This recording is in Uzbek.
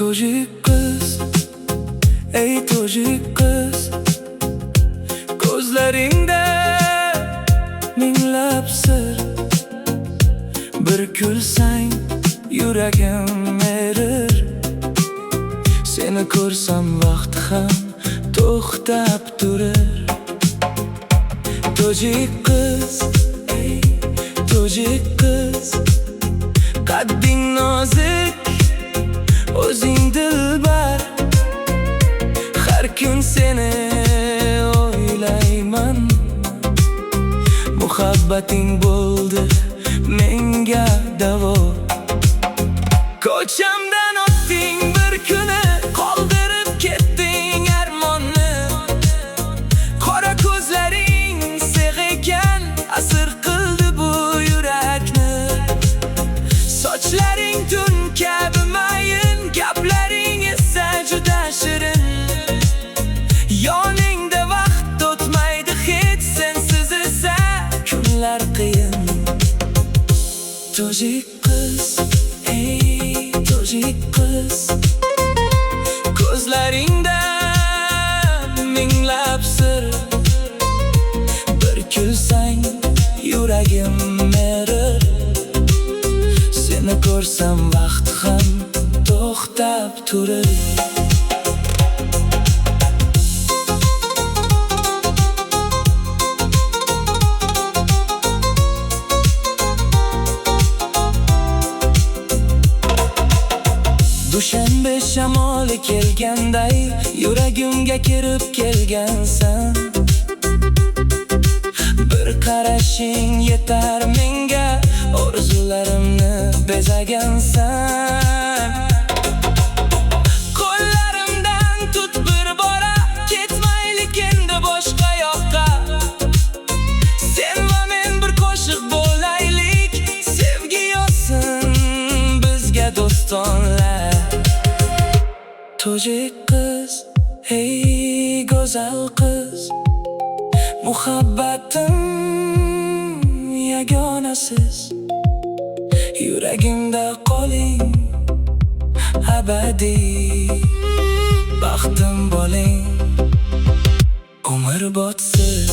Tojik kız, ey tojik kız, ko'zlaringda minglab sir. Bir kulsang yuragim erir. Seni ko'rsam vaqt ham to'xtab turar. Tojik kız, ey tojik kız, qadding nozik, o'zing dilbar. Har kun seni o'ylayman. Muhabbating bo'ldi menga davo. Ko'chamdan o'tding bir kuni, qoldirib ketding armonni. Qora ko'zlaring sig' ekan, asir qildi bu yurakni. Sochlaring tun kabi mayin, gaplaring esa juda shirin. Yoningda vaqt o'tmaydi hech, sensiz esa kunlar qiyin. Tojik kız, ey tojik kız, ko'zlaringda minglab sir. Bir kulsang yuragim erir. Seni ko'rsam vaqt ham to'xtab turar. Dushanbe shamoli kelganday yuragimga kirib kelgansan. Bir qarashing yetar menga, orzularimni bezagansan. Qo'llarimdan tut bir bora, ketmaylik endi boshqa yoqqa. Sen va men bir qo'shiq bo'laylik, sevgi yozsin bizga do'stonlar. Tojik kız, ey go'zal kız, muhabbatim yagonasiz. Yuragimda qoling abadiy, baxtim bo'ling umrbod siz.